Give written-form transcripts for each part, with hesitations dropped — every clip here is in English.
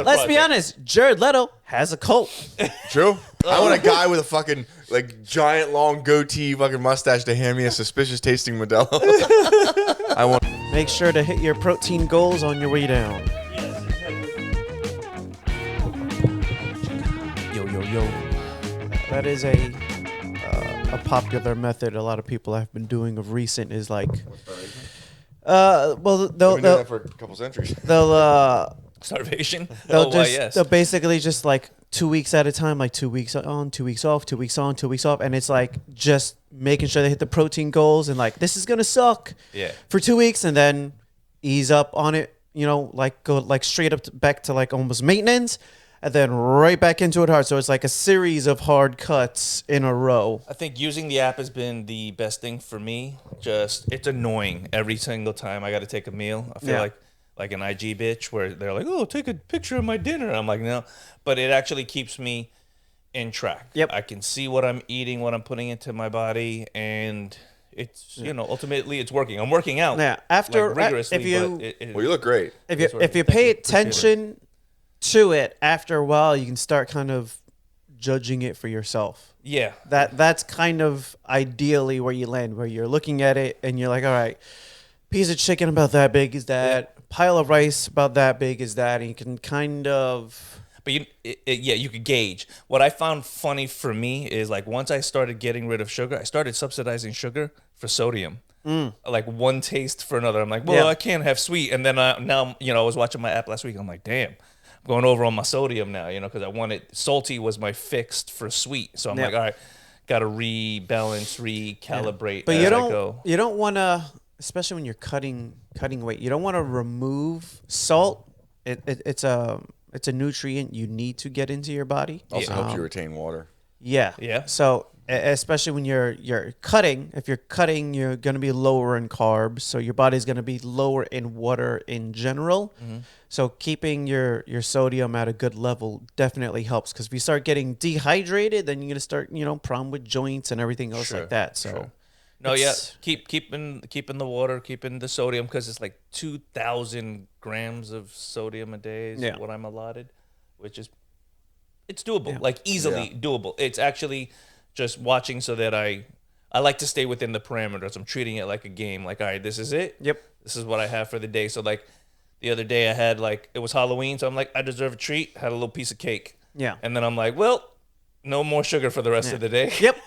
let's be honest. Jared Leto has a cult. True. I want a guy with a fucking like giant long goatee, fucking mustache to hand me a suspicious tasting Modelo. I want. Make sure to hit your protein goals on your way down. Yo. That is a popular method a lot of people have been doing of recent is like, well, I've been doing that for a couple centuries. they'll Starvation. they'll basically just like 2 weeks at a time, like 2 weeks on, 2 weeks off, 2 weeks on, 2 weeks off, and it's like just making sure they hit the protein goals and like this is gonna suck for 2 weeks and then ease up on it, you know, like go like straight up back to like almost maintenance. And then right back into it hard. So it's like a series of hard cuts in a row. I think using the app has been the best thing for me. Just, it's annoying every single time I got to take a meal. I feel like an IG bitch where they're like, oh, take a picture of my dinner. I'm like, no. But it actually keeps me in track. Yep. I can see what I'm eating, what I'm putting into my body, and it's, you know, ultimately it's working. I'm working out. Yeah. After, like, rigorously, if you, Well, you look great. If you pay attention to it, after a while you can start kind of judging it for yourself. Yeah. That's kind of ideally where you land, where you're looking at it and you're like, all right, piece of chicken about that big is that, pile of rice about that big is that, and you can kind of... But you could gauge. What I found funny for me is like once I started getting rid of sugar, I started subsidizing sugar for sodium. Like one taste for another. I'm like, well, I can't have sweet. And then now, you know, I was watching my app last week. I'm like, damn. Going over on my sodium now, you know, because I wanted salty was my fixed for sweet. So I'm like, all right, got to rebalance, recalibrate. But as I go. you don't want to, especially when you're cutting weight, you don't want to remove salt. It's a nutrient you need to get into your body. Also helps you retain water. Yeah. So especially when you're cutting, if you're cutting, you're going to be lower in carbs. So your body's going to be lower in water in general. Mm-hmm. So keeping your sodium at a good level definitely helps. Because if you start getting dehydrated, then you're going to start, you know, problem with joints and everything else like that. So no, keeping the water, keeping the sodium, because it's like 2,000 grams of sodium a day is what I'm allotted, which is it's doable, like easily doable. It's actually just watching so that I like to stay within the parameters. I'm treating it like a game. Like, all right, this is it. Yep. This is what I have for the day. So like the other day I had like, it was Halloween. So I'm like, I deserve a treat. Had a little piece of cake. Yeah. And then I'm like, well, no more sugar for the rest of the day. Yep.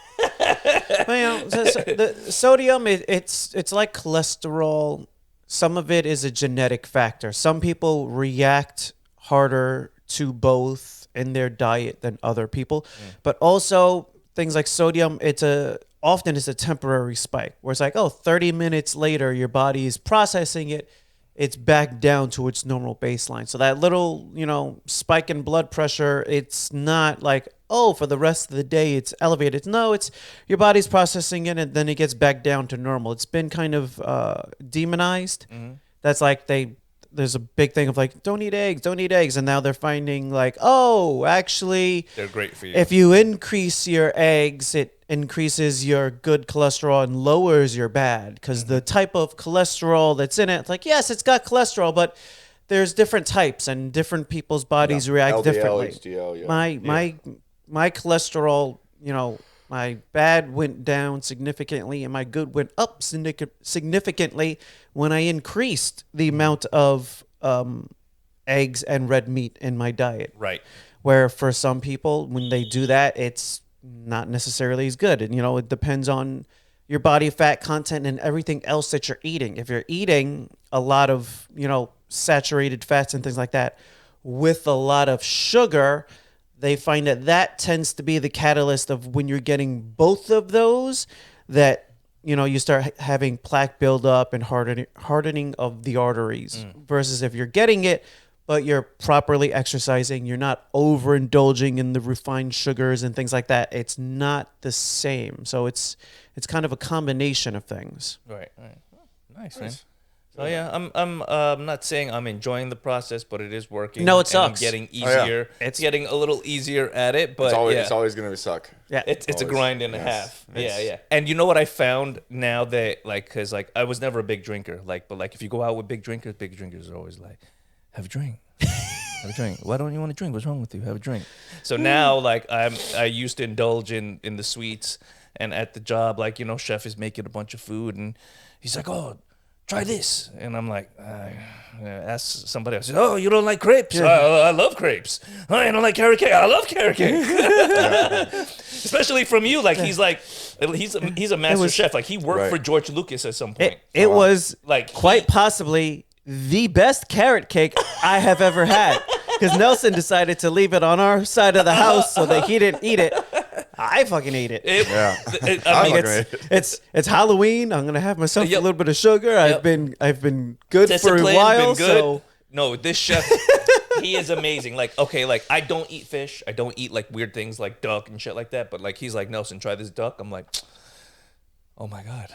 Well, you know, the sodium, it's like cholesterol. Some of it is a genetic factor. Some people react harder to both in their diet than other people. But also things like sodium, often it's a temporary spike where it's like, 30 minutes later, your body is processing it. It's back down to its normal baseline. So that little, you know, spike in blood pressure, it's not like, for the rest of the day it's elevated. No, it's your body's processing it and then it gets back down to normal. It's been kind of demonized. Mm-hmm. That's like there's a big thing of like, don't eat eggs. And now they're finding like, actually, they're great for you. If you increase your eggs, it increases your good cholesterol and lowers your bad. Because the type of cholesterol that's in it, it's like, yes, it's got cholesterol, but there's different types and different people's bodies react LDL, differently. HDL, My cholesterol, you know, my bad went down significantly and my good went up significantly when I increased the amount of eggs and red meat in my diet. Right. Where for some people, when they do that, it's not necessarily as good. And, you know, it depends on your body fat content and everything else that you're eating. If you're eating a lot of, you know, saturated fats and things like that with a lot of sugar, they find that tends to be the catalyst of when you're getting both of those, that, you know, you start having plaque buildup and hardening of the arteries versus if you're getting it, but you're properly exercising, you're not overindulging in the refined sugars and things like that. It's not the same. So it's kind of a combination of things. Right. Nice, man. So yeah, I'm not saying I'm enjoying the process, but it is working. No, it sucks. I'm getting easier. It's getting a little easier at it, but it's always going to suck. Yeah, it's a grind and a half. Yeah. And you know what I found now that because I was never a big drinker, but if you go out with big drinkers are always like, have a drink. Have a drink. Why don't you want to drink? What's wrong with you? Have a drink. So now, like, I used to indulge in the sweets, and at the job, like, you know, chef is making a bunch of food, and he's like, oh, try this. And I'm like, ask somebody else. Oh, you don't like crepes? I love crepes. Oh, I don't like carrot cake. I love carrot cake. Especially from you. Like, he's a master chef. Like, he worked for George Lucas at some point. It was like quite possibly the best carrot cake I have ever had. Because Nelson decided to leave it on our side of the house so that he didn't eat it. I fucking ate it. I mean, it's Halloween. I'm gonna have myself a little bit of sugar. I've been good for a disciplined, while. been good. So No, this chef, he is amazing. Like, okay, like, I don't eat fish. I don't eat, like, weird things like duck and shit like that. But, like, he's like, Nelson, try this duck. I'm like, oh, my God.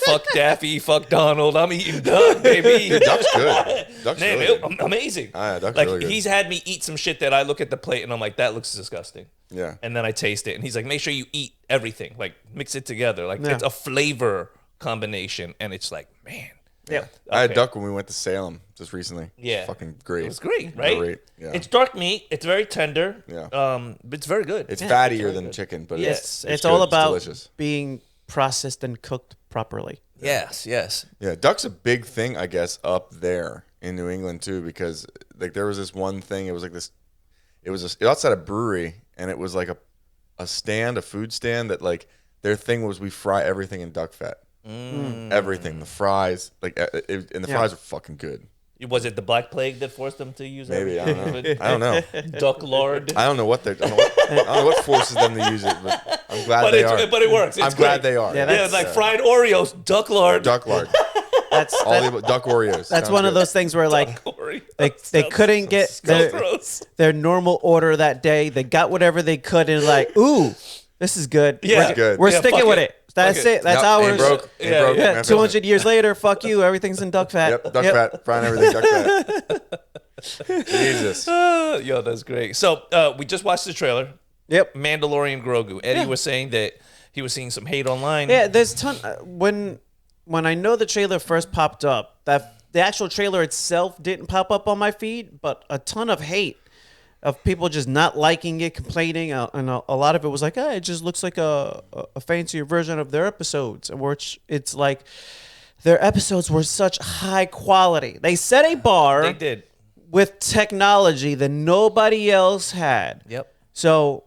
Fuck Daffy, fuck Donald. I'm eating duck, baby. Dude, duck's good. Duck's Man, really good. amazing. Duck's like, really good. he's had me eat some shit that I look at the plate and I'm like, that looks disgusting. Yeah. And then I taste it. And he's like, make sure you eat everything. Like, mix it together. Like, it's a flavor combination. And it's like, man. yeah. I had duck when we went to Salem just recently. Yeah. It's fucking great. It was great, right? Great. Yeah. It's dark meat. It's very tender. Yeah. But it's very good. It's fattier than chicken, but It's it's all good. about It's delicious. being processed and cooked properly. Yes. Yeah, duck's a big thing, I guess, up there in New England too, because like there was this one thing. It was like this. It was outside a brewery, and it was like a food stand that like their thing was we fry everything in duck fat. Everything, the fries, like, and the fries are fucking good. Was it the Black Plague that forced them to use Maybe, I everything? don't know. I don't know. Duck lard. I don't know what I don't know what forces them to use it, but I'm glad they are. But it works. It's I'm glad great. they are. Yeah, Yeah, like fried Oreos, duck lard. duck lard, That's duck Oreos. that's Sounds one of good. those things where like Oreo. they couldn't get So gross. their normal order that day. They got whatever they could and like, ooh, this is good. Yeah. We're, Good. we're Yeah, sticking fuck with it. it. That's Fuck it. it. That's Yep, ours. ain't broke. Ain't Yeah, broke. yeah. Yeah, 200 years later, fuck you. Everything's in duck fat. Yep, duck fat, frying everything duck fat. Jesus. Yo, that's great. So we just watched the trailer. Yep. Mandalorian Grogu. Eddie was saying that he was seeing some hate online. Yeah, there's ton. When I know the trailer first popped up, that the actual trailer itself didn't pop up on my feed, but a ton of hate of people just not liking it, complaining, and a lot of it was like, it just looks like a fancier version of their episodes, which it's like their episodes were such high quality. They set a bar. They did. With technology that nobody else had. Yep. So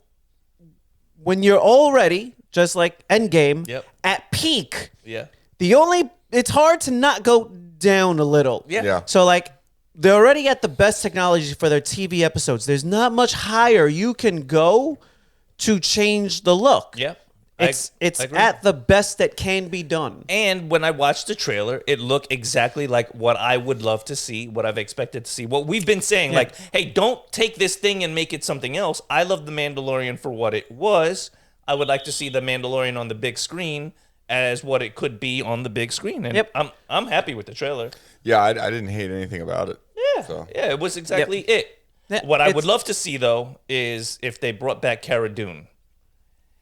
when you're already, just like Endgame, Yep. at peak, Yeah. it's hard to not go down a little. Yeah. Yeah. So like they're already at the best technology for their TV episodes. There's not much higher you can go to change the look. Yep. It's I agree. at the best that can be done. And when I watched the trailer, it looked exactly like what I would love to see, what I've expected to see. What we've been saying, like, hey, don't take this thing and make it something else. I love The Mandalorian for what it was. I would like to see The Mandalorian on the big screen as what it could be on the big screen. And Yep. I'm happy with the trailer. Yeah, I didn't hate anything about it. Yeah. So. Yeah, it was exactly it. Yeah, What I it's- would love to see, though, is if they brought back Cara Dune.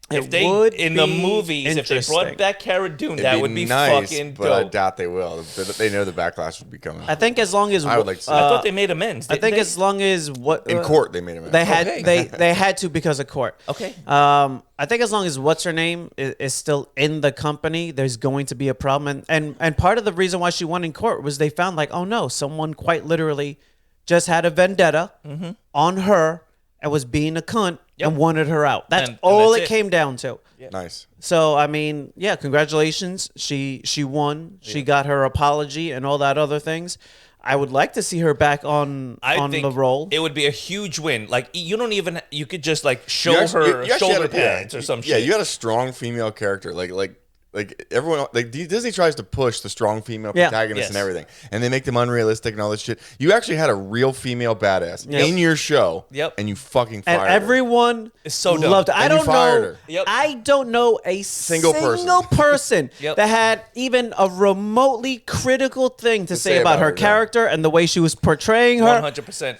If It they would in the be movies, if they brought interesting. back Cara Dune, It'd that would be nice, fucking but I dope. doubt they will. They know the backlash would be coming. I think as long as I would like to see I thought they made amends. I think as long as what In court, they made him. they had Okay. they had to because of court. Okay. I think as long as what's her name is still in the company, there's going to be a problem. And part of the reason why she won in court was they found like, oh no, someone quite literally just had a vendetta on her and was being a cunt and wanted her out. That's And all that's it it. came down to. Nice. So I mean, yeah, congratulations. She won. She got her apology and all that other things. I would like to see her back on think the roll. it would be a huge win. Like you don't even you could just like show You actually- her you actually shoulder had a- pads or some Yeah, shit. you had a strong female character. Like everyone, like Disney tries to push the strong female Yeah. protagonists and Yes. everything, and they make them unrealistic and all this shit. You actually had a real female badass in your show, Yep. and you fucking and fired her. everyone It's so dumb. loved it. I And you don't fired know. her. Yep. I don't know a single person. person Yep. that had even a remotely critical thing to say about her yeah. character and the way she was portraying her. 100%.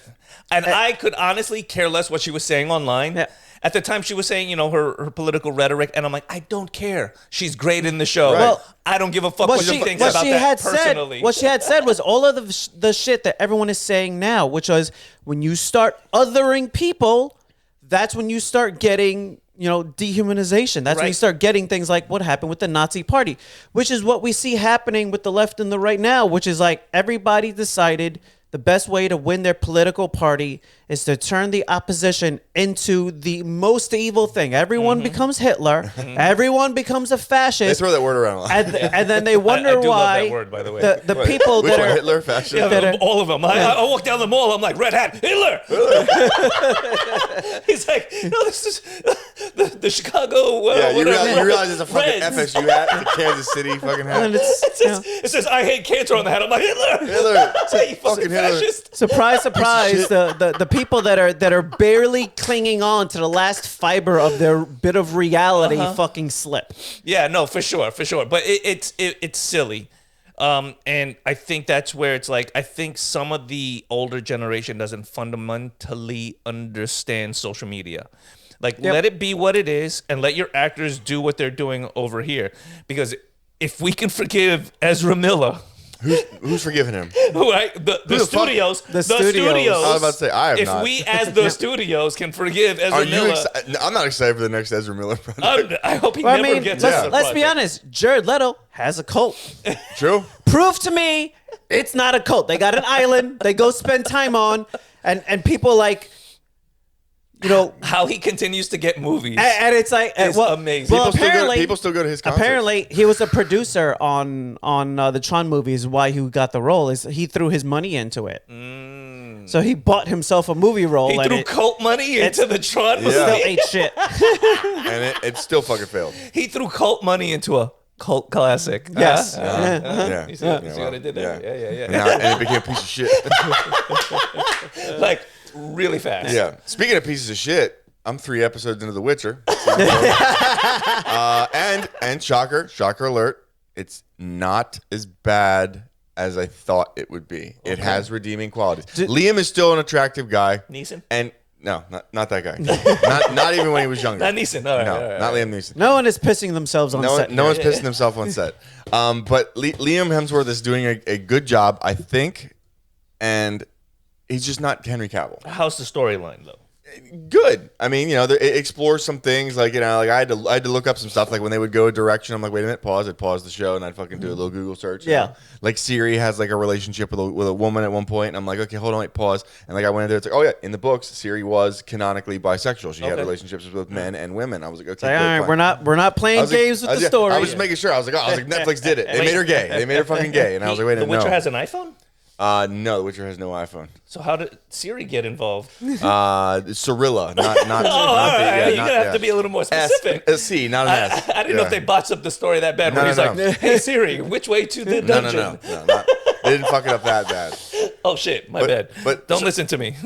And I could honestly care less what she was saying online. Yeah. At the time, she was saying, her political rhetoric, and I'm like, I don't care. She's great in the show. Right. Well, I don't give a fuck what she thinks about that personally. What she had said was all of the shit that everyone is saying now, which was when you start othering people, that's when you start getting, dehumanization. That's when you start getting things like what happened with the Nazi Party, which is what we see happening with the left and the right now, which is like everybody decided the best way to win their political party is to turn the opposition into the most evil thing. Everyone becomes Hitler. Everyone becomes a fascist. They throw that word around a lot. And then they wonder I do love why that word, by the way. the people Which that one, are Hitler, fascist? Yeah, all of them. I walk down the mall. I'm like, red hat, Hitler. He's like, no, this is the Chicago. You whatever. realize it's a fucking Reds. FSU hat, the Kansas City fucking hat. and it's, It says I hate cancer on the hat. I'm like, Hitler. Hitler, You fucking Hitler. fascist. surprise, surprise, the people that are barely clinging on to the last fiber of their bit of reality fucking slip. Yeah, no, for sure. But it's silly. And I think that's where it's like, I think some of the older generation doesn't fundamentally understand social media. Like, let it be what it is and let your actors do what they're doing over here. Because if we can forgive Ezra Miller... Who's forgiving him? Right? The studios. The studios. I was about to say, I have if not. we, as the studios, can forgive Ezra Are you Miller... excited? I'm not excited for the next Ezra Miller project. I hope he Well, never gets let's be honest. Jared Leto has a cult. True? Prove to me it's not a cult. They got an island they go spend time on, and people like, how he continues to get movies. and it's like, It's amazing. Well, People still go to his concerts. apparently he was a producer on the Tron movies. Why he got the role is he threw his money into it. So he bought himself a movie role. He and threw it cult money into the Tron movie. still ate shit. And it still fucking failed. He threw cult money into a cult classic. Yes. Yeah. You see what I did there? Yeah. And it became a piece of shit. Like, really fast. Yeah. Speaking of pieces of shit, I'm 3 episodes into The Witcher. And shocker alert, it's not as bad as I thought it would be. It has redeeming qualities. Liam is still an attractive guy. Neeson? And no, not that guy. not even when he was younger. Not Neeson. All right, No, all right, not all right. Liam Neeson. No one is pissing themselves on set. No one's pissing himself on set. But Liam Hemsworth is doing a good job, I think, and he's just not Henry Cavill. How's the storyline, though? Good. I mean, it explores some things like I had to look up some stuff. Like when they would go a direction, I'm like, wait a minute, pause. I'd pause the show and I'd fucking do a little Google search. Yeah. Like Siri has like a relationship with a woman at one point, and I'm like, okay, hold on, wait, pause. And like I went in there, it's like, oh yeah, in the books, Siri was canonically bisexual. She had relationships with men and women. I was like, okay, All right, fine. we're not playing games with the story. I was just making sure. I was like, Netflix did it. They made her gay. They made her fucking gay. And I was like, wait a The minute, Witcher no. has an iPhone? No, The Witcher has no iPhone. So how did Siri get involved? Cirilla, not. You're gonna have to be a little more specific. C, not an S. I didn't know if they botched up the story that bad. No, Where he's no, like, "Hey Siri, which way to the dungeon?" No, they didn't fuck it up that bad. Oh shit, my bad. But Don't listen to me.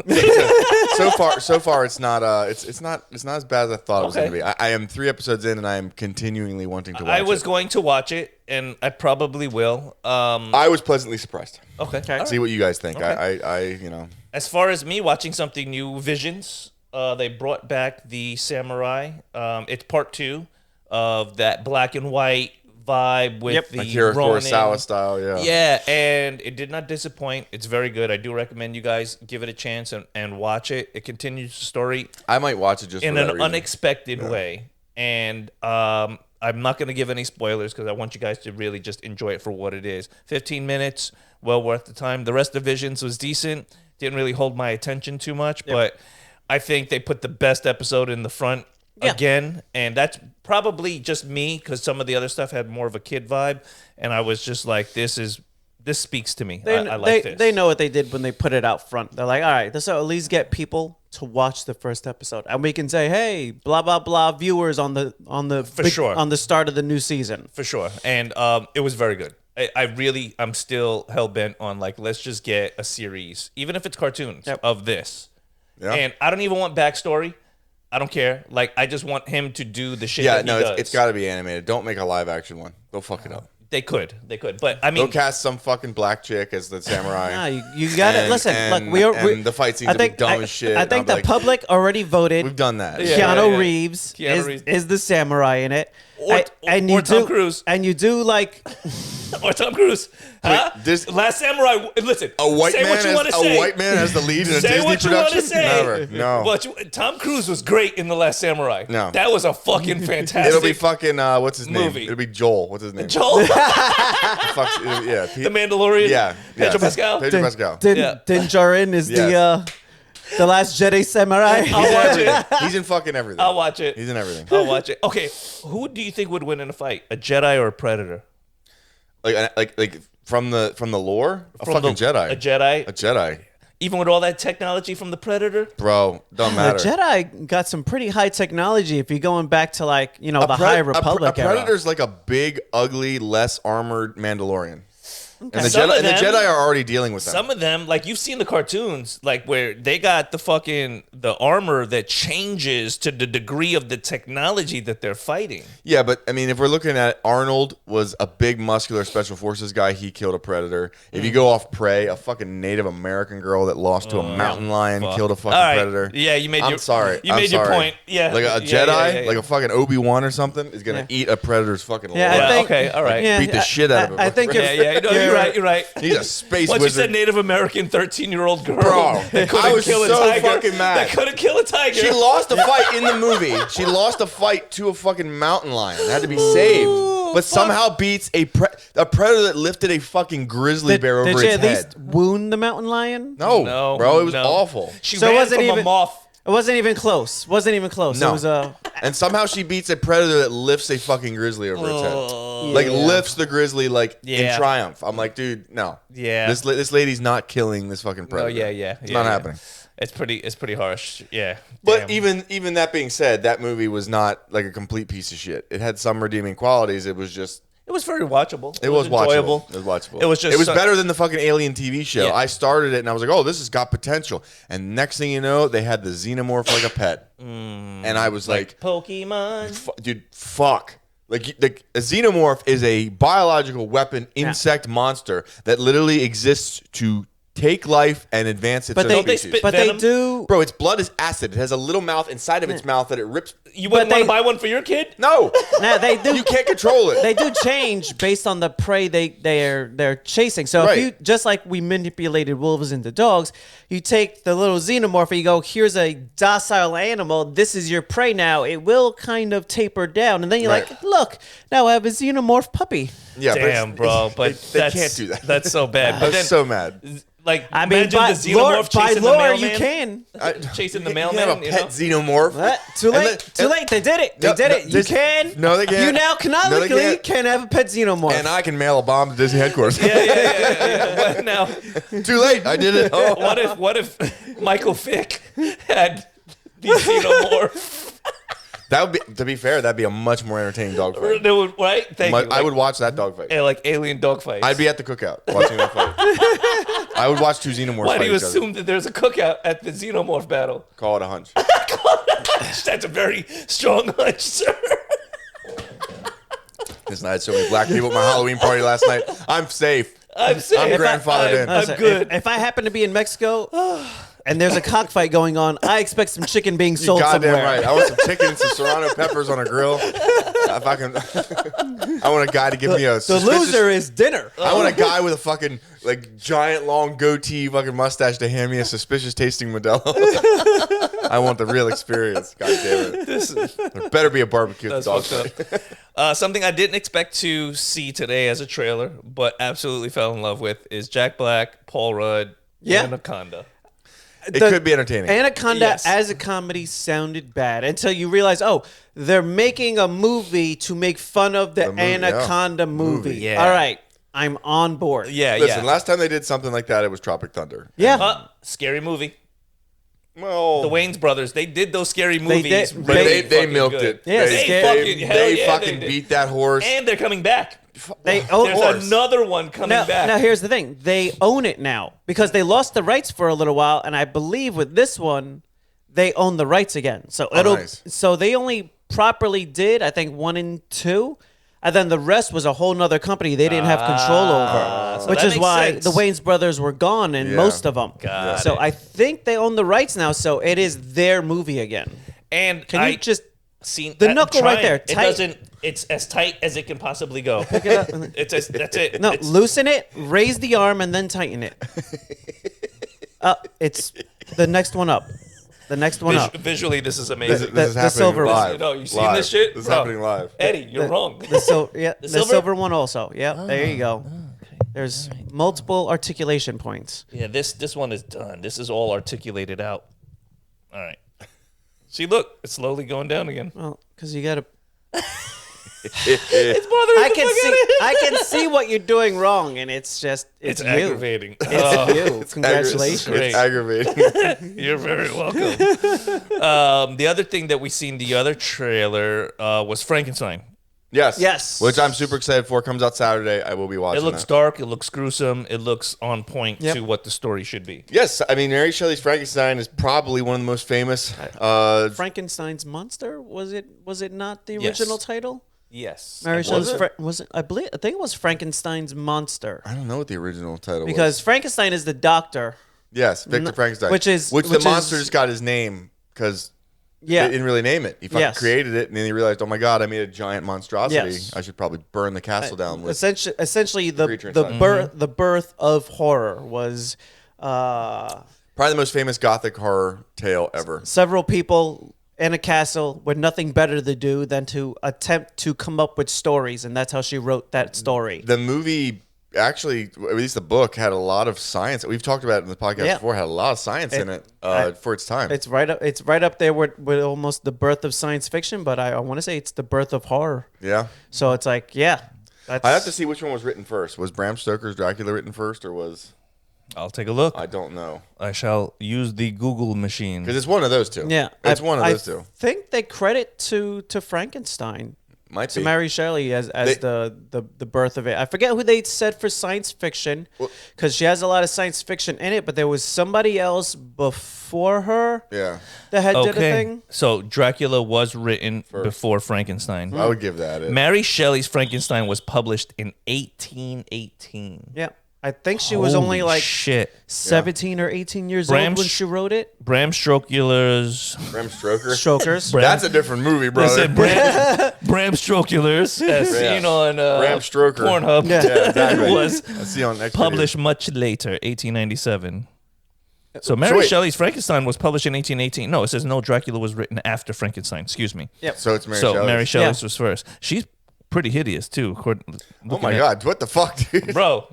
So far, it's not. It's not as bad as I thought it was Okay. going to be. I am 3 episodes in, and I am continually wanting to watch I was it. going to watch it, and I probably will. I was pleasantly surprised. Okay. All right. See what you guys think. Okay. As far as me watching something new, Visions. They brought back the Samurai. It's part 2 of that black and white vibe with the Akira Ronin. Kurosawa style. Yeah. Yeah, and it did not disappoint. It's very good. I do recommend you guys give it a chance and watch it. It continues the story I might watch it just in for that an reason. unexpected way. And I'm not going to give any spoilers because I want you guys to really just enjoy it for what it is. 15 minutes, well worth the time. The rest of Visions was decent. Didn't really hold my attention too much, but I think they put the best episode in the front again. And that's probably just me because some of the other stuff had more of a kid vibe. And I was just like, this speaks to me. I like this. They know what they did when they put it out front. They're like, all right, this will at least get people to watch the first episode, and we can say, hey, blah blah blah, viewers on the sure. on the start of the new season. For sure. And it was very good. I'm still hell-bent on, like, let's just get a series, even if it's cartoons, of this. Yeah. And I don't even want backstory. I don't care. Like, I just want him to do the shit Yeah, that no, he does. it's got to be animated. Don't make a live action one. They'll fuck it up. They could, but I They'll mean, cast some fucking black chick as the samurai. Nah, you got to listen. Look, And the fight scenes will be dumb as shit. I think the like, public already voted. we've done that. Yeah. Keanu Reeves Reeves. is the samurai in it. Or Tom Cruise. And you do like or Tom Cruise. Huh? this- Last Samurai. Listen, A white say man what you want to as say. a white man as the lead in a Say Disney what you want production. to say. Never. No. But Tom Cruise was great in The Last Samurai. No. That was a fucking fantastic. It'll be fucking what's his name? movie. It'll be Joel. What's his name? Joel, Yeah. the Mandalorian. Yeah. Pedro yes. Pascal. Pedro Pascal. Din Yeah. Djarin is Yes. the last Jedi samurai. I'll watch it. He's in fucking everything. I'll watch it. He's in everything. I'll watch it. Okay, who do you think would win in a fight? A Jedi or a Predator? Like from the lore, a From fucking the- Jedi. A Jedi. A Jedi. Even with all that technology from the Predator? Bro, don't The matter. Jedi got some pretty high technology if you're going back to like, the High Republic a era. Predator's like a big, ugly, less armored Mandalorian. And the Some of them- Jedi are already dealing with them. Some of them, like you've seen the cartoons, like where they got the armor that changes to the degree of the technology that they're fighting. Yeah, but I mean, if we're looking at Arnold was a big, muscular special forces guy. He killed a predator. If you go off Prey, a fucking Native American girl that lost to a mountain lion fuck. killed a fucking All right. predator. Yeah, you made I'm your- sorry. you I'm made your sorry. point. Yeah. Like a Yeah, Jedi, yeah. like a fucking Obi-Wan or something, is gonna eat a predator's fucking Yeah, liver. I think, okay, all right. Yeah, Beat the shit out of him. I think you're, Yeah, no, you're right. You're right. He's a space Once you wizard. said Native American 13-year-old girl Bro, that couldn't I was kill a so tiger, fucking mad. that couldn't kill a tiger. She lost a fight in the movie. She lost a fight to a fucking mountain lion. It had to be saved. But somehow beats a predator that lifted a fucking grizzly bear over did its you at head. least wound the mountain lion? No, bro, it was awful. She So it ran wasn't from a even- moth. It wasn't even close. Wasn't even close. No. It was a. And somehow she beats a predator that lifts a fucking grizzly over its head. Like lifts the grizzly like in Yeah. triumph. I'm like, dude, no. Yeah. This lady's not killing this fucking Oh predator. yeah. It's not happening. It's pretty harsh. Yeah. But Damn. even that being said, that movie was not like a complete piece of shit. It had some redeeming qualities. It was just it was very watchable. It was enjoyable. watchable. It was watchable. It was just It was so- better than the fucking Alien TV show. Yeah. I started it and I was like, oh, this has got potential. And next thing you know, they had the xenomorph like a pet. And I was like, Pokemon. dude, fuck. Like a xenomorph is a biological weapon insect monster that literally exists to take life and advance its But own they, species. but venom? they do. Bro, its blood is acid. It has a little mouth inside of its mouth that it rips. You wouldn't But want to they- buy one for your kid? No, Nah, they do. you can't control it. They do change based on the prey they're chasing. So Right. if you just like we manipulated wolves into dogs, you take the little xenomorph and you go, here's a docile animal. This is your prey now. It will kind of taper down, and then you're Right. like, look, now I have a xenomorph puppy. Yeah, but Damn, bro. But they that's, can't do that. That's so bad. I But was then, so mad. like, I mean, imagine by the lore, xenomorph by chasing the lore mailman. you can. Chasing the You mailman, have a you pet know? xenomorph. Too late. And Too late. They did it. They No, did no, it. You this- can. no, they can't. You now No, they canonically can't. can have a pet xenomorph. And I can mail a bomb to Disney headquarters. Yeah. What now? Too late. I did it. Oh. What if Michael Vick had the xenomorph? That would be, to be fair, that'd be a much more entertaining dogfight. Right? Thank you. I would watch that dogfight. Yeah, like alien dogfights. I'd be at the cookout watching that fight. I would watch two xenomorphs Why do fight you each other. assume that there's a cookout at the xenomorph battle? Call it a hunch. That's a very strong hunch, sir. Listen, I had so many black people at my Halloween party last night. I'm safe. I'm saying, grandfathered in. I'm Listen, good. If I happen to be in Mexico and there's a cockfight going on, I expect some chicken being You sold goddamn somewhere. right. I want some chicken and some serrano peppers on a grill. If I can, I want a guy to give me a The suspicious- loser is dinner. I want a guy with a fucking like giant long goatee fucking mustache to hand me a suspicious tasting Modelo. I want the real experience. God damn it. There better be a barbecue That's dog fucked fight. up. Something I didn't expect to see today as a trailer, but absolutely fell in love with, is Jack Black, Paul Rudd, Yeah. Anaconda. It could be entertaining. Anaconda Yes. as a comedy sounded bad until you realize, oh, they're making a movie to make fun of the movie, yeah. Anaconda movie. Yeah. All right, I'm on board. Yeah, Listen, yeah. last time they did something like that, it was Tropic Thunder. Yeah. Scary movie. Well, The Wayans brothers, they did those scary movies. did. but really they fucking milked good. it. Yeah, they hell they yeah, fucking they did. beat that horse. And they're coming back. They There's another one coming now, back. now here's the thing. They own it now because they lost the rights for a little while, and I believe with this one, they own the rights again. So nice. so they only properly did, I think, 1 and 2. And then the rest was a whole nother company they didn't have control over, so which that is makes why sense. the Wayans brothers were gone in Yeah. most of them. Got so it. I think they own the rights now, so it is their movie again. And Can you just seen the I'm knuckle right trying. there, It tight. doesn't. It's as tight as it can possibly go. pick it up? and- That's it. No, It's- loosen it, raise the arm, and then tighten it. It's the next one up. The next one up. Visually, this is amazing. This is the happening silver one. live. No, you seen Live. this shit? This is Bro. happening live. Eddie, you're wrong. The silver? silver one also. Yep, there you go. There's multiple articulation points. Yeah, this one is done. This is all articulated out. All right. See, look, it's slowly going down again. Well, because you gotta. It's bothering I the can fuck see. out of me. I can see what you're doing wrong, and it's just. It's you. aggravating. It's you. Congratulations. great. It's aggravating. You're very welcome. The other thing that we seen, the other trailer, was Frankenstein. Yes. Yes. Which I'm super excited for. Comes out Saturday. I will be watching It looks that. dark. It looks gruesome. It looks on point Yep. to what the story should be. Yes. I mean, Mary Shelley's Frankenstein is probably one of the most famous. Frankenstein's monster was it? Was it not the Yes. original title? Yes. Mary Shelley's it? was it? I think it was Frankenstein's monster I don't know what the original title was. because Frankenstein is the doctor. Yes, Victor Frankenstein. which is- the which monster is- just got his name because Yeah. they didn't really name it. He fucking Yes. created it, and then he realized, oh my god, I made a giant monstrosity. Yes. I should probably burn the castle down with. Essentially, the creature the inside. birth of horror was Probably the most famous gothic horror tale ever. several people in a castle with nothing better to do than to attempt to come up with stories, and that's how she wrote that story. The movie, actually, at least the book, had a lot of science. We've talked about it in the podcast Yeah. before. Had a lot of science in it for its time. It's right up. It's right up there with almost the birth of science fiction, but I want to say it's the birth of horror. Yeah. So it's like, yeah, that's, I have to see which one was written first. Was Bram Stoker's Dracula written first, or was I'll take a look. I don't know? I shall use the Google machine. Because it's one of those two. Yeah, it's one of those two. I think they credit to Frankenstein. Might To be. Mary Shelley as They- the birth of it. I forget who they said for science fiction because she has a lot of science fiction in it, but there was somebody else before her Yeah, that had did a Okay. thing. So Dracula was written before Frankenstein. I would give that it. Mary Shelley's Frankenstein was published in 1818. Yeah. I think she was only Holy like shit. 17 or 18 years Bram old when Sh- she wrote it. Bram Stoker's. Bram Stoker. Strokers. Bram- That's a different movie, brother. Listen, Bram Stoker's, as Yeah. seen on Bram Stoker. Pornhub, Yeah. Yeah, exactly. was I see on next published much later, 1897. So Mary wait. Shelley's Frankenstein was published in 1818. No, it says no, Dracula was written after Frankenstein. Excuse me. Yep. So it's Mary So Shelley. Mary Shelley's Yeah. was first. She's pretty hideous too. Oh my god, what the fuck, dude? Bro,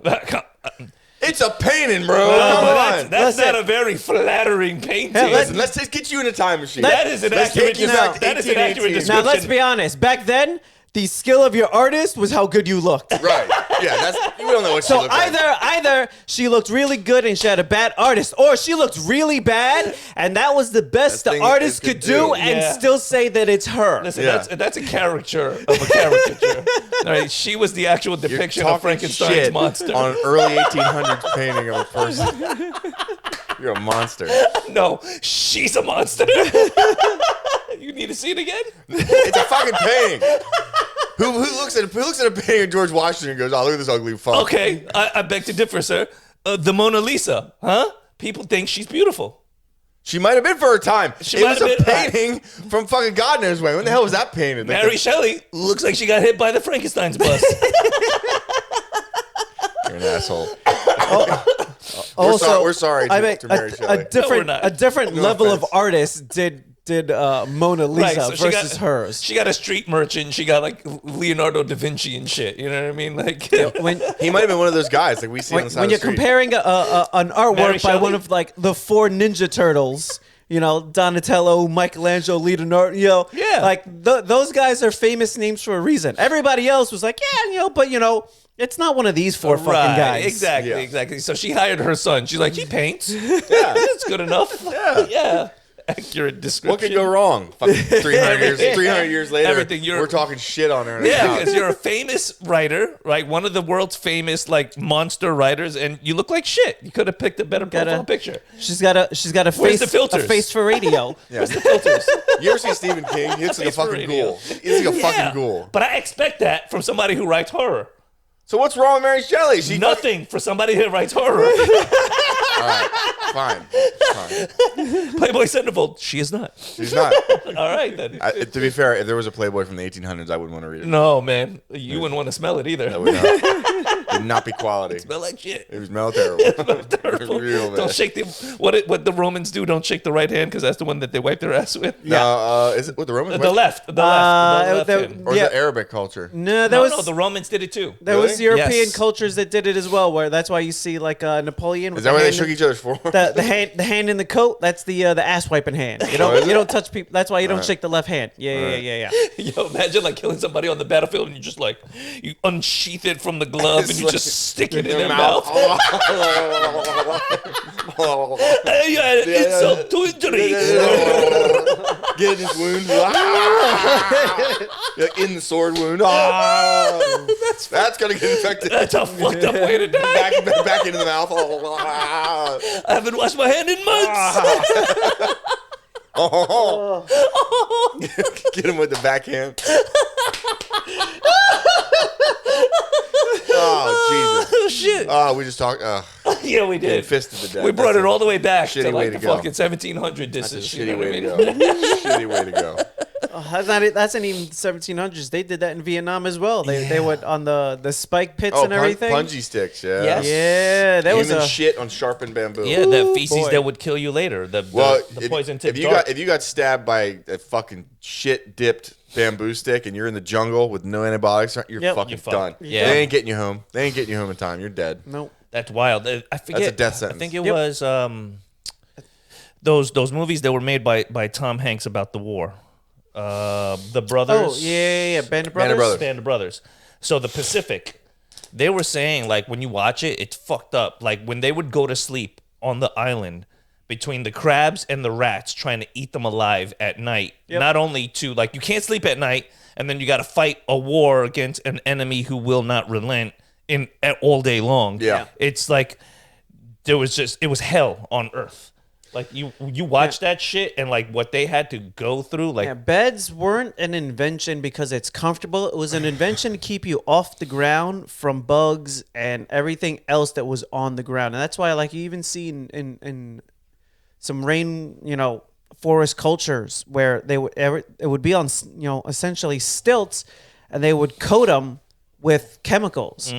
It's a painting, bro. Well, Come that's, on. that's Listen. not a very flattering painting. Hey, Listen, let's just get you in a time machine. that is an Let's accurate take you description. back That is an accurate 1818. description. Now let's be honest. Back then, the skill of your artist was how good you looked. Right. Yeah, we don't know what she So looked like. either she looked really good and she had a bad artist, or she looked really bad and that was the best That the thing artist it could could do do. and Yeah. still say that it's her. Listen, Yeah. that's a caricature of a caricature. All right, she was the actual You're depiction of talking Frankenstein's shit monster. on an early 1800s painting of a person. You're a monster. No, she's a monster. You need to see it again? It's a fucking painting. Who looks at a painting of George Washington and goes, "Oh, look at this ugly fuck." Okay, I beg to differ, sir. The Mona Lisa, huh? People think she's beautiful. She might have been for her time. She It might was a have been- painting from fucking God knows when. When the hell was that painted? Like Mary Shelley looks like she got hit by the Frankenstein's bus. You're an asshole. Also, we're sorry I to- mean, to Mary a Shelley. different No, we're not. a different No level offense. of artist did Mona Lisa so she versus got, hers. She got a street merchant. She got like Leonardo da Vinci and shit. You know what I mean? Like, when He might have been one of those guys like we see on the side when of you're the street. comparing an Mary artwork by one Shelley? of like the four Ninja Turtles, you know, Donatello, Michelangelo, Leonardo, you know, Yeah. like those guys are famous names for a reason. Everybody else was like, yeah, you know, but you know, it's not one of these four fucking guys. Exactly, Yeah. exactly. So she hired her son. She's like, he paints. Yeah. That's good enough. Yeah. Yeah. accurate description. What could go wrong? Fucking 300 years later, Everything, we're talking shit on her. Yeah, because you're a famous writer, right? One of the world's famous like monster writers, and you look like shit. You could have picked a better profile picture. She's got a Where's the face, filters? a face for radio. Yeah. Where's the filters? You ever see Stephen King? He looks like a fucking radio. ghoul. He looks like a fucking ghoul. But I expect that from somebody who writes horror. So what's wrong with Mary Shelley? She Nothing for somebody who writes horror. All right, fine. Playboy Centerfold. She is not. She's not. All right, then. To be fair, if there was a Playboy from the 1800s, I wouldn't want to read it. No, man. You wouldn't want to smell it either. That would not, would not be quality. Smell like shit. It would smell terrible. Terrible. Real bad. Don't shake the what the Romans do. Don't shake the right hand because that's the one that they wipe their ass with. No, is it what the Romans? The left. The left hand. Or is it Arabic culture? No, No, the Romans did it too. There was Really? European Yes. cultures that did it as well. Where that's why you see like Napoleon. With Is that the where they hand shook in- each other's forearms? the hand in the coat? That's the ass wiping hand. You Oh, is don't it? touch people. That's why you don't shake the left hand. Yeah. Yo, imagine like killing somebody on the battlefield and you just like you unsheath it from the glove and It's you like- just stick it in their mouth. Insult to injury. Get in his wound. In the sword wound. That's gonna get infected. That's a fucked up way to die. Back into the mouth. I haven't washed my hand in months. Get him with the backhand. Oh Jesus! Oh shit. Oh, we just talked. Yeah, we did. Fisted to death. We brought it all the way back to shitty way like to the go. fucking 1700 That's a disses. shitty way to go. Shitty way to go. That's not even 1700s. They did that in Vietnam as well. They would on the spike pits Oh, and everything. punji sticks. Yeah. Yes. Yeah, that was Human a shit on sharpened bamboo. Yeah, the feces boy. that would kill you later. The poison tip. if you got stabbed by a fucking shit dipped bamboo stick and you're in the jungle with no antibiotics, you're Yep. fucking You're fucked. done. Yeah. They ain't getting you home. They ain't getting you home in time. You're dead. nope. That's wild. I forget. That's a death sentence. I think it was those movies that were made by Tom Hanks about the war. The brothers. Oh yeah. Band of Band of Brothers. Brothers. Band of Brothers. So the Pacific, they were saying like when you watch it, it's fucked up. Like when they would go to sleep on the island between the crabs and the rats trying to eat them alive at night. Yep. Not only to like you can't sleep at night and then you got to fight a war against an enemy who will not relent all day long. Yeah. It's like it was hell on earth. Like you watch that shit and like what they had to go through like Yeah, beds weren't an invention because it's comfortable. It was an invention to keep you off the ground from bugs and everything else that was on the ground. And that's why, like, you even see in some forest cultures where it would be on, essentially stilts, and they would coat them with chemicals,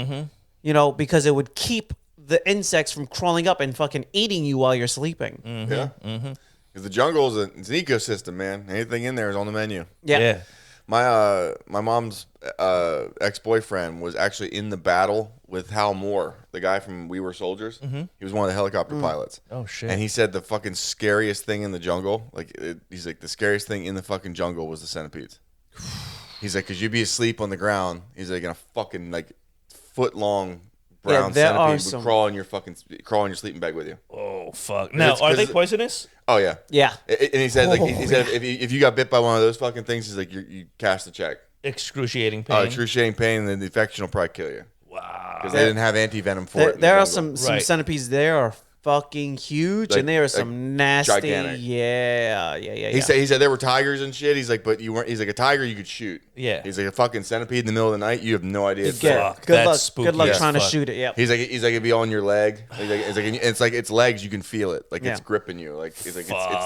because it would keep the insects from crawling up and fucking eating you while you're sleeping. Yeah. Because the jungle is it's an ecosystem, man. Anything in there is on the menu. yeah. My mom's ex-boyfriend was actually in the battle with Hal Moore, the guy from We Were Soldiers. He was one of the helicopter pilots. Oh, shit. And he said the fucking scariest thing in the jungle, he's like, the scariest thing in the fucking jungle was the centipedes. He's like, because you'd be asleep on the ground. He's like, in a fucking like foot-long brown there are centipede would some- crawl in your sleeping bag with you. Oh fuck. Now, it's- are 'cause they it's- poisonous? Oh yeah. Yeah. And he said if you got bit by one of those fucking things, he's like you cash the check. Excruciating pain. Oh, excruciating pain, and then the infection will probably kill you Wow. because they didn't have anti-venom for it. in the There are jungle. some Right. centipedes there are fucking huge, Like- and there are like some nasty. gigantic. Yeah. He said there were tigers and shit. He's like, but you weren't. He's like a tiger you could shoot. Yeah. He's like a fucking centipede in the middle of the night. You have no idea. It's Good, there. Fuck, good that's luck. spooky Good luck as trying to fuck. shoot it. Yep. He's like it'd be on your leg. It's like it's legs. You can feel it. Like it's Yeah. gripping you. Like it's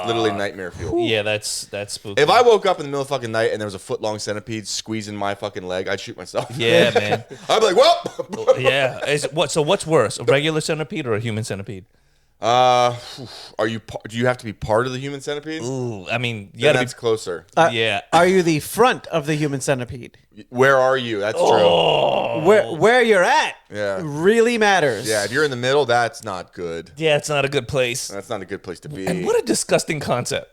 literally nightmare fuel. Yeah, that's spooky. If I woke up in the middle of fucking night and there was a foot-long centipede squeezing my fucking leg, I'd shoot myself. Yeah, man. I'd be like, well. Yeah. So what's worse, a regular centipede or a human centipede? Do you have to be part of the human centipede? Ooh, I mean, you Then gotta that's closer. yeah. Are you the front of the human centipede? Where are you? That's Oh. Where you're at Yeah. really matters. true. Yeah, if you're in the middle, that's not good. Yeah, it's not a good place. That's not a good place to be. And what a disgusting concept.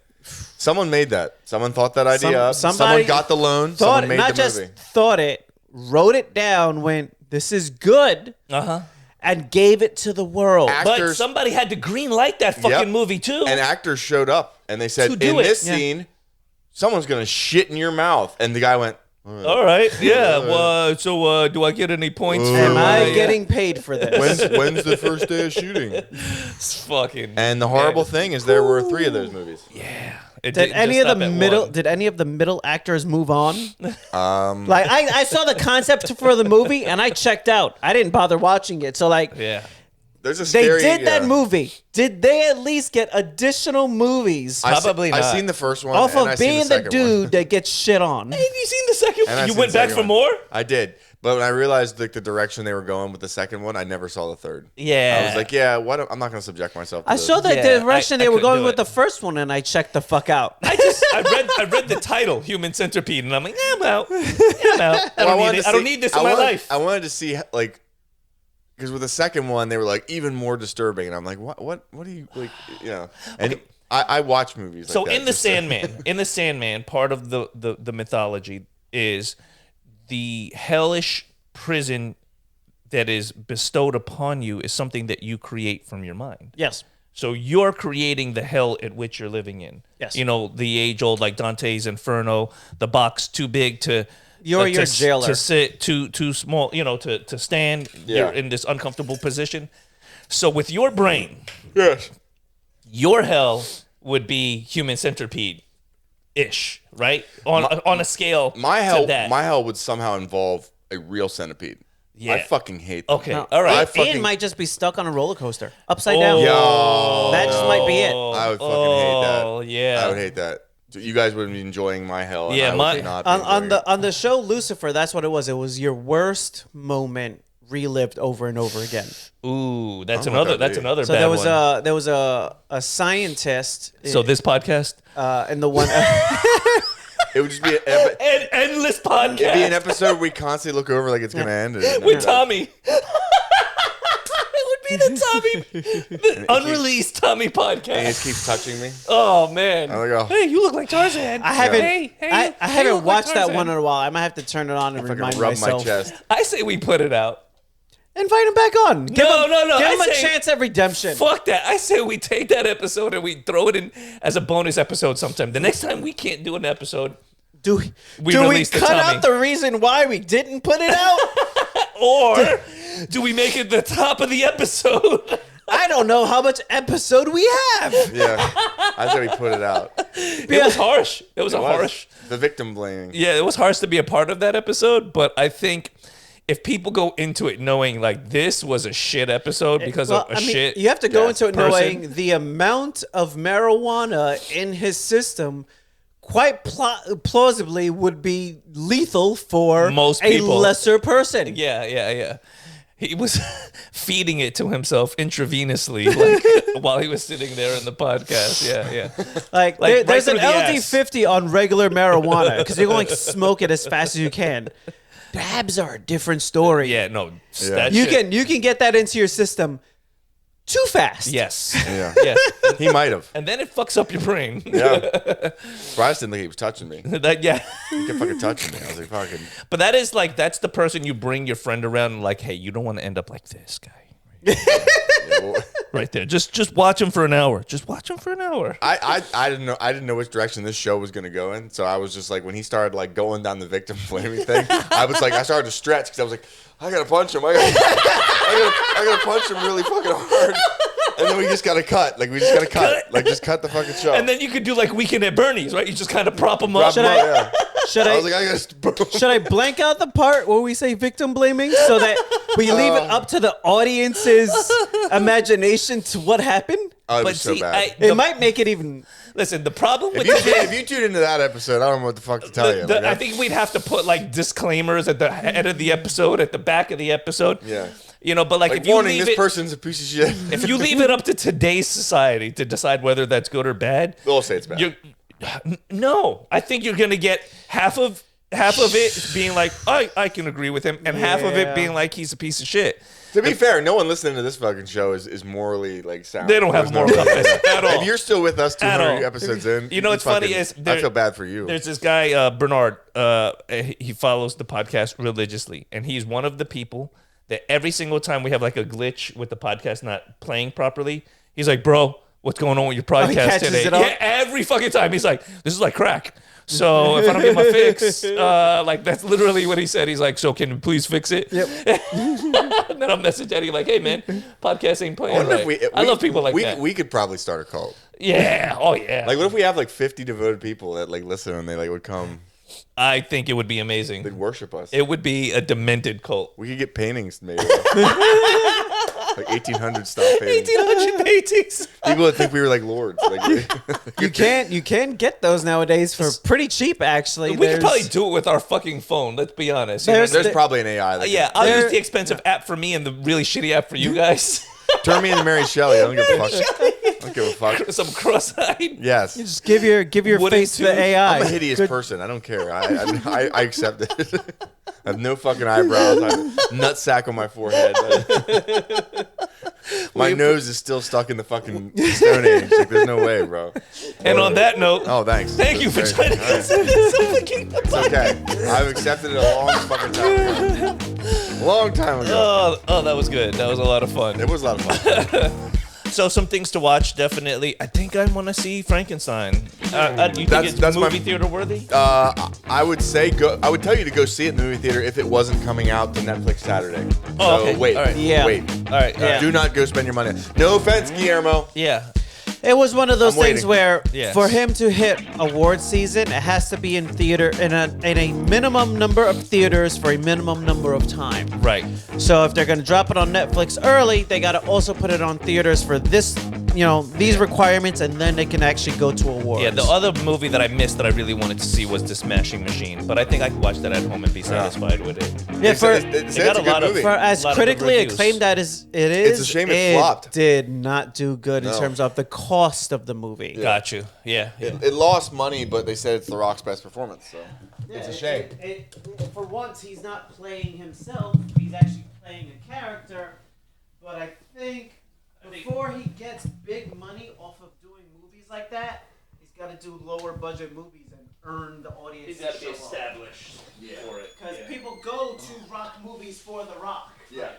Someone made that. Someone thought that idea up. somebody Someone got the loan. Thought Someone it, made not the just movie. thought it, wrote it down. Went, this is good, Uh-huh. and gave it to the world. But Actors- somebody had to green light that fucking Yep. movie too. And actors showed up and they said, To do in it. this Yeah. scene, someone's gonna shit in your mouth. And the guy went, All right, yeah. Well, so do I get any points for Am I my, getting paid for this? when's the first day of shooting? It's fucking. And the horrible thing is there were 3 of those movies. It Did didn't any just of the stop at middle? one. Did any of the middle actors move on? Like I saw the concept for the movie and I checked out. I didn't bother watching it. So like, Yeah. There's a they scary, did that yeah. movie. Did they at least get additional movies Probably I not. seen the first one. off and I of seen being the second one. dude that gets shit on? Have you seen the second? And I You seen went the back second for one. more? I did. But when I realized like the direction they were going with the second one, I never saw the third. Yeah. I was like, yeah, what? I'm not going to subject myself to I this. saw the Yeah, direction I they were couldn't going do with it. the first one, and I checked the fuck out. I read the title, Human Centipede, and I'm like, I'm out. I'm out. I don't need this in my life. I wanted to see like, because with the second one they were like even more disturbing, and I'm like, what do you like, you know? And I watch movies. Like So that, in the just Sandman, part of the mythology is the hellish prison that is bestowed upon you is something that you create from your mind. Yes. So you're creating the hell at which you're living in. Yes. You know, the age old like Dante's Inferno, the box too big to You're your to, jailer. to sit, too small, you know, to stand. Yeah. You're in this uncomfortable position. So with your brain, yes. your hell would be Human Centipede ish, right? On a scale My to that. hell would somehow involve a real centipede. Yeah. I fucking hate them. Okay. No. All right. I fucking- Ian might just be stuck on a roller coaster, upside down. Yo, That just might be it. I would fucking hate that. Oh, yeah. I would hate that. You guys would be enjoying my hell. And Yeah, I my- would not be On enjoying it. the show Lucifer, that's what it was. It was your worst moment relived over and over again. Ooh, that's I don't know what another. that'd That's be. another So bad there was one. a scientist. So this podcast, and the one It would just be an endless podcast it'd be an episode we constantly look over like it's gonna end. And with Tommy. It would be the unreleased Tommy And he podcast. just keeps touching me. Oh man! I'm like, oh. Hey, you look like Tarzan. I haven't Hey, I you haven't look like watched that Tarzan. one in a while. I might have to turn it on and If I remind can rub myself. my chest. I say we put it out. Invite him back on. Give No, him, no. Give I him a say- chance at redemption. Fuck that. I say we take that episode and we throw it in as a bonus episode sometime. The next time we can't do an episode, Do We we released the cut Tommy. out the reason why we didn't put it out? or do we make it the top of the episode? I don't know how much episode we have. Yeah, I say we put it out. It was harsh. It was harsh. The victim blaming. Yeah, it was harsh to be a part of that episode, but I think if people go into it knowing like this was a shit episode because of a shit, you have to go into it person. knowing the amount of marijuana in his system quite plausibly would be lethal for Most a people. lesser person. Yeah. He was feeding it to himself intravenously like, while he was sitting there in the podcast. Yeah. Like, Like, there's right an through the ass. LD50 on regular marijuana because you're going to smoke it as fast as you can. Dabs are a different story. Yeah, no. Yeah. That You shit- can get that into your system too fast. Yes. Yeah. Yes. He might have. And then it fucks up your brain. Yeah. Bryce didn't think he was touching me. He Yeah. kept fucking touching me. I was like, fucking. But that is like, that's the person you bring your friend around and like, hey, you don't want to end up like this guy. Yeah, well, Right there. Just watch him for an hour. Just watch him for an hour. I didn't know which direction this show was gonna go in. So I was just like, when he started like going down the victim blaming thing, I was like, I started to stretch because I was like, I gotta punch him. I gotta punch him really fucking hard. And then we just gotta cut. Like we just gotta cut. Like just cut the fucking show. And then you could do like Weekend at Bernie's, right? You just kind of prop him up. Should I- Yeah. Should I I was like, I gotta. should I blank out the part where we say victim blaming so that we leave it up to the audience's imagination to what happened? Oh, it But was so see, bad. It might make it even. listen, the problem with If you tune into that episode, I don't know what the fuck to tell you. Like, I think we'd have to put like disclaimers at the head of the episode, at the back of the episode. Yeah. You know, but like, like if you warning, leave this it, person's a piece of shit. if you leave it up to today's society to decide whether that's good or bad, They'll say it's bad. you're, no, I think you're gonna get half of it being like, I can agree with him, and half of it Yeah. being like he's a piece of shit. To be fair, no one listening to this fucking show is morally like sound. They don't have There's moral compass at all. If you're still with us At 200 all. episodes in, You know what's funny fucking- is I feel bad for you. There's this guy, Bernard. He follows the podcast religiously, and he's one of the people that every single time we have like a glitch with the podcast not playing properly, he's like, bro, what's going on with your he podcast catches today? it all? Yeah, every fucking time. He's like, this is like crack. So if I don't get my fix, like that's literally what he said. He's like, so can you please fix it? Yep. And then I'm messaging Eddie like, hey man, podcast ain't playing. wonder Right. if I love people like that. We could probably start a cult. Yeah. Oh yeah. Like, what if we have like 50 devoted people that like listen and they like would come, I think it would be amazing. they'd worship us. It would be a demented cult. We could get paintings made. Like 1800 style paintings. 1800 paintings. People that think we were like lords. Like, You can get those nowadays for pretty cheap. Actually, We could probably do it with our fucking phone. Let's be honest. You know? There's- there's probably an AI. That Yeah, can- I'll There- use the expensive app for me and the really shitty app for you guys. turn me into Mary Shelley. I don't give a fuck. I don't give a fuck. Some cross-eyed. Yes. just give your Wooden face to the tooth. AI. I'm a hideous person. I don't care. I accept it. I have no fucking eyebrows. I have a nutsack on my forehead. My nose is still stuck in the fucking Stone Age. Like, there's no way, bro. And on that note, Oh, thanks. thank you for That's joining great. us in this fucking It's okay. I've accepted it a long fucking time ago. A long time ago. Oh, that was good. That was a lot of fun. It was a lot of fun. So some things to watch, definitely. I think I want to see Frankenstein. Do you think That's- it's that's my- movie theater worthy? I would say go. I would tell you to go see it in the movie theater if it wasn't coming out to Netflix Saturday. Oh, so okay. wait, All right. Yeah. wait. All right. Yeah. Do not go spend your money. No offense, Guillermo. Yeah. It was one of those I'm things waiting. where Yes. for him to hit award season, it has to be in theater in a minimum number of theaters for a minimum number of time. Right. So if they're going to drop it on Netflix early, they got to also put it on theaters for this, these requirements, and then they can actually go to awards. Yeah, the other movie that I missed that I really wanted to see was The Smashing Machine, but I think I could watch that at home and be satisfied with it. Yeah, It's, for, it's They got a a good lot of- movie. for as lot of good critically reviews. acclaimed that it is, It's a shame it flopped. did not do good in No. terms of the cost of the movie. Got you. Yeah. yeah. It lost money, but they said it's The Rock's best performance. So it's a shame. For once, he's not playing himself; he's actually playing a character. But I think before he gets big money off of doing movies like that, he's got to do lower budget movies and earn the audience. He's got to be established for it. Because people go to rock movies for the Rock. Yeah.